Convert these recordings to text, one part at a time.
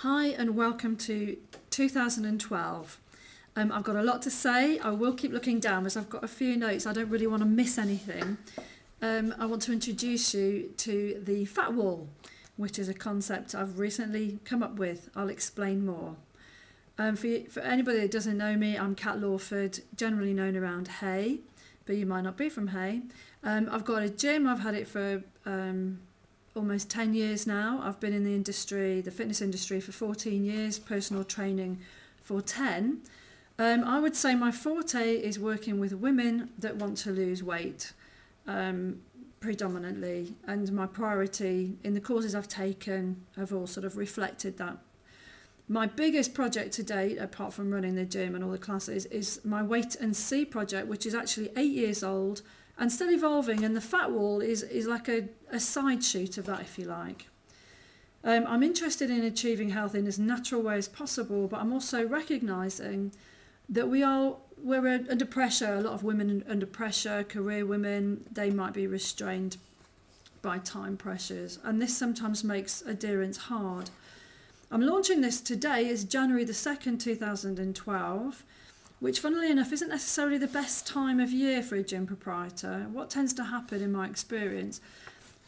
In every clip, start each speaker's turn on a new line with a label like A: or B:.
A: Hi and welcome to 2012. I've got a lot to say. I will keep looking down as I've got a few notes. I don't really want to miss anything. I want to introduce you to the fat wall, which is a concept I've recently come up with. I'll explain more. For anybody that doesn't know me, I'm Kat Lawford, generally known around Hay, but you might not be from Hay. I've got a gym. I've had it for almost 10 years now. I've been in the industry, the fitness industry, for 14 years, personal training for 10. I would say my forte is working with women that want to lose weight, predominantly, and my priority in the courses I've taken have all sort of reflected that. My biggest project to date, apart from running the gym and all the classes, is my Wait and See project, which is actually 8 years old and still evolving, and the fat wall is like a side shoot of that, if you like. I'm interested in achieving health in as natural way as possible, but I'm also recognising that we're under pressure. A lot of women under pressure, career women, they might be restrained by time pressures, and this sometimes makes adherence hard. I'm launching this today. It's January the 2nd, 2012, which funnily enough isn't necessarily the best time of year for a gym proprietor. What tends to happen in my experience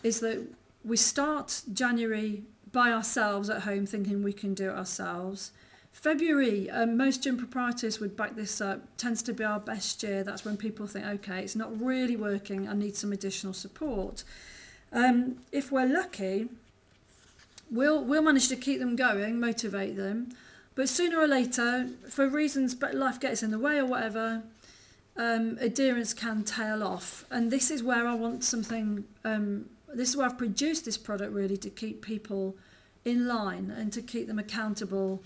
A: is that we start January by ourselves at home thinking we can do it ourselves. February, most gym proprietors would back this up, tends to be our best year. That's when people think, okay, it's not really working, I need some additional support. If we're lucky, we'll manage to keep them going, motivate them. But sooner or later, for reasons, but life gets in the way or whatever, adherence can tail off. And this is where I want something, this is where I've produced this product really, to keep people in line and to keep them accountable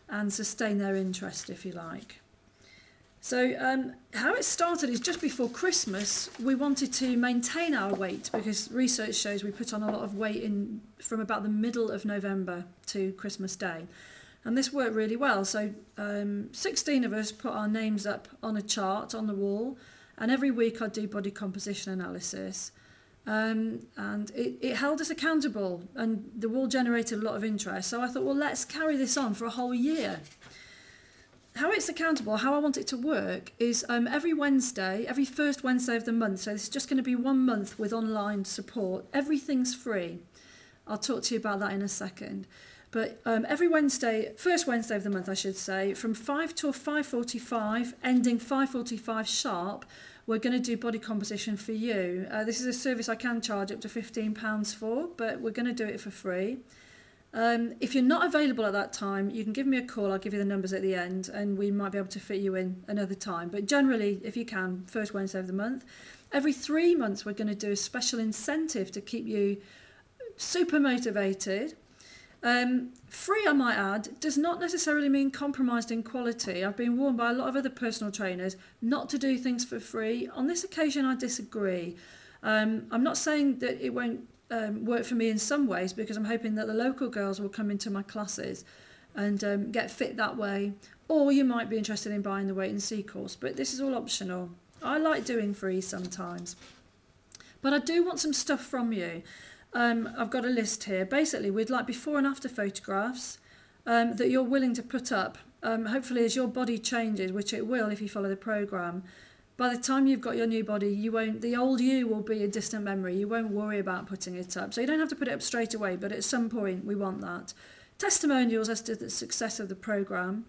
A: and sustain their interest, if you like. So how it started is just before Christmas, we wanted to maintain our weight because research shows we put on a lot of weight in from about the middle of November to Christmas Day. And this worked really well. So 16 of us put our names up on a chart on the wall, and every week I'd do body composition analysis. And it held us accountable, and the wall generated a lot of interest. So I thought, well, let's carry this on for a whole year. How it's accountable, how I want it to work is every Wednesday, every first Wednesday of the month, so this is just going to be 1 month with online support. Everything's free. I'll talk to you about that in a second. But every Wednesday, first Wednesday of the month, I should say, from 5 till 5:45, ending 5:45 sharp, we're going to do body composition for you. This is a service I can charge up to £15 for, but we're going to do it for free. If you're not available at that time, you can give me a call. I'll give you the numbers at the end, and we might be able to fit you in another time. But generally, if you can, first Wednesday of the month. Every 3 months, we're going to do a special incentive to keep you super motivated. Free, I might add, does not necessarily mean compromised in quality. I've been warned by a lot of other personal trainers not to do things for free. On this occasion, I disagree. I'm not saying that it won't work for me in some ways, because I'm hoping that the local girls will come into my classes and get fit that way. Or you might be interested in buying the Wait and See course, but this is all optional. I like doing free sometimes. But I do want some stuff from you. I've got a list here. Basically, we'd like before and after photographs that you're willing to put up. Hopefully, as your body changes, which it will if you follow the programme, by the time you've got your new body, the old you will be a distant memory. You won't worry about putting it up. So you don't have to put it up straight away, but at some point we want that. Testimonials as to the success of the programme.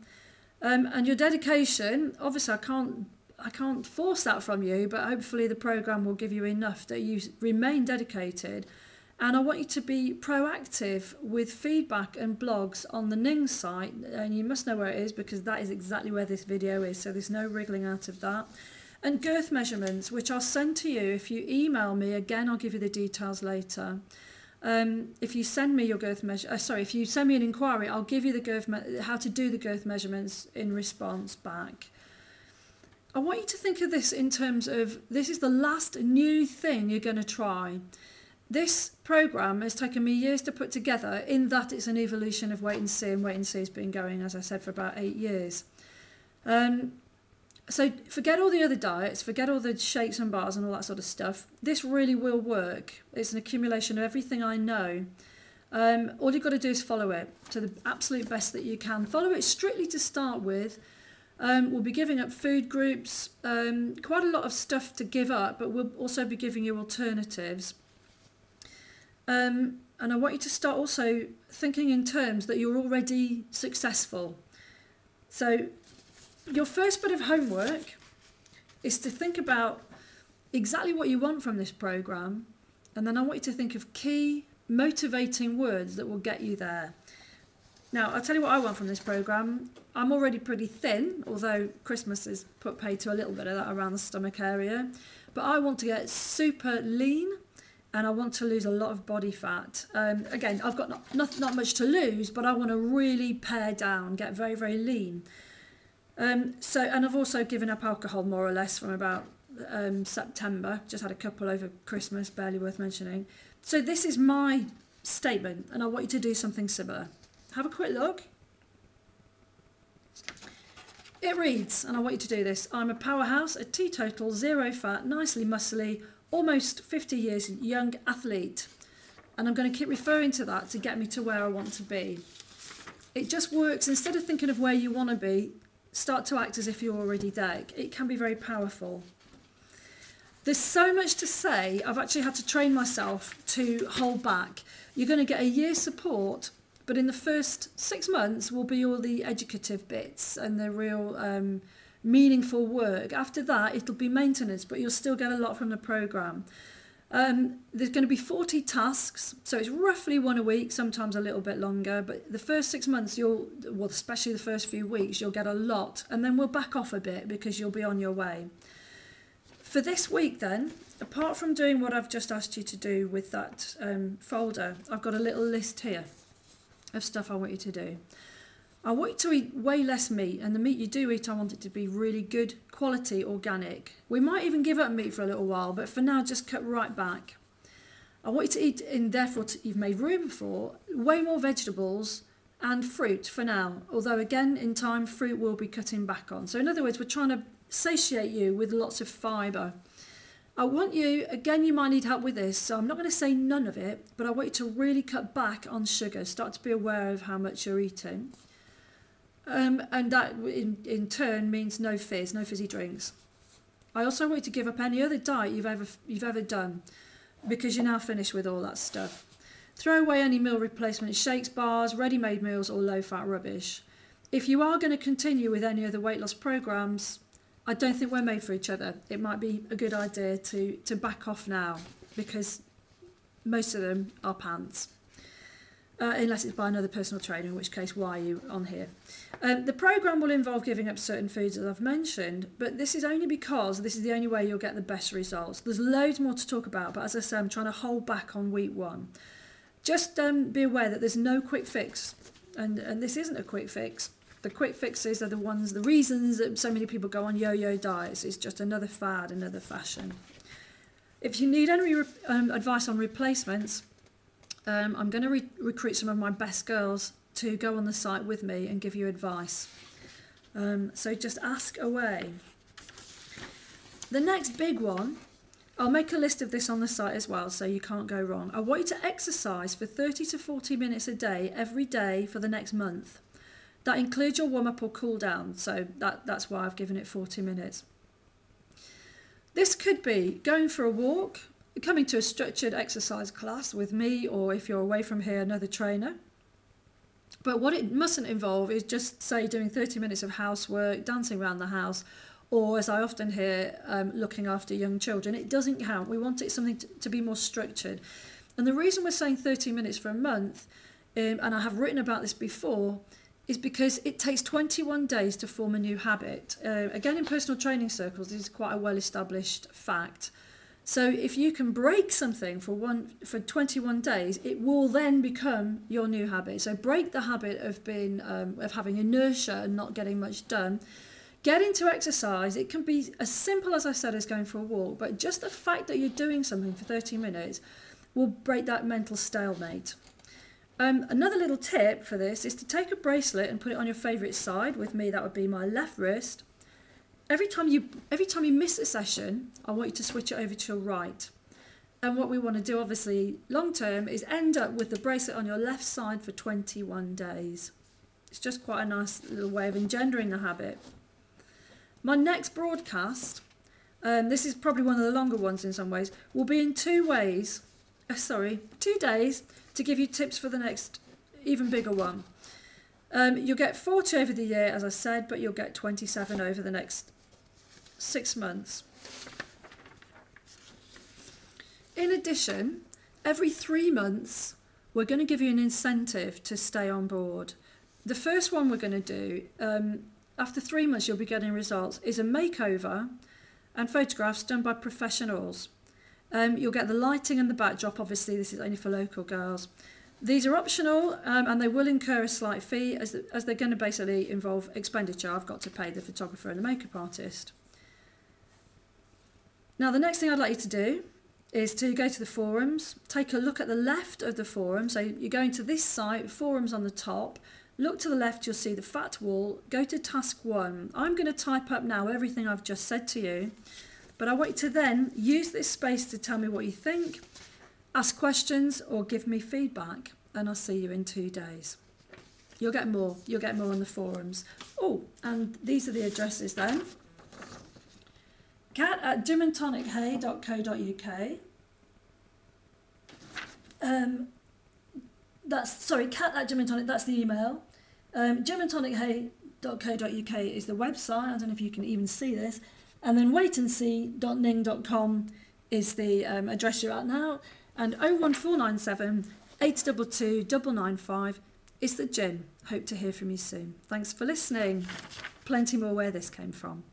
A: And your dedication, obviously I can't force that from you, but hopefully the programme will give you enough that you remain dedicated. And I want you to be proactive with feedback and blogs on the Ning site. And you must know where it is, because that is exactly where this video is. So there's no wriggling out of that. And girth measurements, which I'll send to you if you email me. Again, I'll give you the details later. If you send me your girth if you send me an inquiry, I'll give you the how to do the girth measurements in response back. I want you to think of this in terms of, this is the last new thing you're going to try. This programme has taken me years to put together, in that it's an evolution of Wait and See, and Wait and See has been going, as I said, for about 8 years. So forget all the other diets, forget all the shakes and bars and all that sort of stuff. This really will work. It's an accumulation of everything I know. All you've got to do is follow it to the absolute best that you can. Follow it strictly to start with. We'll be giving up food groups, quite a lot of stuff to give up, but we'll also be giving you alternatives. And I want you to start also thinking in terms that you're already successful. So your first bit of homework is to think about exactly what you want from this programme, and then I want you to think of key motivating words that will get you there. Now, I'll tell you what I want from this programme. I'm already pretty thin, although Christmas has put paid to a little bit of that around the stomach area. But I want to get super lean, and I want to lose a lot of body fat. Again, I've got not much to lose, but I want to really pare down, get very, very lean. And I've also given up alcohol more or less from about September. Just had a couple over Christmas, barely worth mentioning. So this is my statement, and I want you to do something similar. Have a quick look. It reads, and I want you to do this: I'm a powerhouse, a teetotal, zero fat, nicely muscly, almost 50 years young athlete. And I'm going to keep referring to that to get me to where I want to be. It just works. Instead of thinking of where you want to be, start to act as if you're already there. It can be very powerful. There's so much to say, I've actually had to train myself to hold back. You're going to get a year's support, but in the first 6 months will be all the educative bits and the real meaningful work. After that, it'll be maintenance, but you'll still get a lot from the programme. There's going to be 40 tasks, so it's roughly one a week, sometimes a little bit longer, but the first 6 months, especially the first few weeks, you'll get a lot, and then we'll back off a bit because you'll be on your way. For this week then, apart from doing what I've just asked you to do with that folder, I've got a little list here of stuff I want you to do. I want you to eat way less meat, and the meat you do eat, I want it to be really good quality, organic. We might even give up meat for a little while, but for now, just cut right back. I want you to eat, and therefore you've made room for, way more vegetables and fruit for now. Although again, in time, fruit will be cutting back on. So in other words, we're trying to satiate you with lots of fibre. I want you, again, you might need help with this, so I'm not going to say none of it, but I want you to really cut back on sugar. Start to be aware of how much you're eating. And that in turn means no fizz, no fizzy drinks. I also want you to give up any other diet you've ever done, because you're now finished with all that stuff. Throw away any meal replacement shakes, bars, ready-made meals or low-fat rubbish. If you are going to continue with any other weight loss programs, I don't think we're made for each other. It might be a good idea to back off now, because most of them are pants. Unless it's by another personal trainer, in which case, why are you on here? The programme will involve giving up certain foods that I've mentioned, but this is only because this is the only way you'll get the best results. There's loads more to talk about, but as I say, I'm trying to hold back on week one. Just be aware that there's no quick fix, and this isn't a quick fix. The quick fixes are the reasons that so many people go on yo-yo diets. It's just another fad, another fashion. If you need any advice on replacements, I'm going to recruit some of my best girls to go on the site with me and give you advice. So just ask away. The next big one, I'll make a list of this on the site as well, so you can't go wrong. I want you to exercise for 30 to 40 minutes a day, every day for the next month. That includes your warm-up or cool-down, so that's why I've given it 40 minutes. This could be going for a walk, coming to a structured exercise class with me, or if you're away from here, another trainer. But what it mustn't involve is just, say, doing 30 minutes of housework, dancing around the house, or, as I often hear, looking after young children. It doesn't count. We want it something to be more structured. And the reason we're saying 30 minutes for a month, and I have written about this before, is because it takes 21 days to form a new habit. Again, in personal training circles, this is quite a well-established fact. So if you can break something for 21 days, it will then become your new habit. So break the habit of having inertia and not getting much done. Get into exercise. It can be as simple as I said as going for a walk, but just the fact that you're doing something for 30 minutes will break that mental stalemate. Another little tip for this is to take a bracelet and put it on your favourite side. With me, that would be my left wrist. Every time you miss a session, I want you to switch it over to your right. And what we want to do, obviously, long term, is end up with the bracelet on your left side for 21 days. It's just quite a nice little way of engendering the habit. My next broadcast, this is probably one of the longer ones in some ways, will be in 2 days to give you tips for the next even bigger one. You'll get 40 over the year, as I said, but you'll get 27 over the next 6 months. In addition, every 3 months, we're going to give you an incentive to stay on board. The first one we're going to do, after 3 months you'll be getting results, is a makeover and photographs done by professionals. You'll get the lighting and the backdrop. Obviously, this is only for local girls. These are optional, and they will incur a slight fee as they're going to basically involve expenditure. I've got to pay the photographer and the makeup artist. Now, the next thing I'd like you to do is to go to the forums, take a look at the left of the forum. So you're going to this site, forums on the top. Look to the left, you'll see the fat wall. Go to task 1. I'm going to type up now everything I've just said to you, but I want you to then use this space to tell me what you think, ask questions or give me feedback, and I'll see you in 2 days. You'll get more on the forums. Oh, and these are the addresses then. cat@gymandtonichay.co.uk. cat@gymandtonic, that's the email. gymandtonichay.co.uk is the website. I don't know if you can even see this. And then waitandsee.ning.com is the address you're at now. And 01497 822 995 is the gym. Hope to hear from you soon. Thanks for listening. Plenty more where this came from.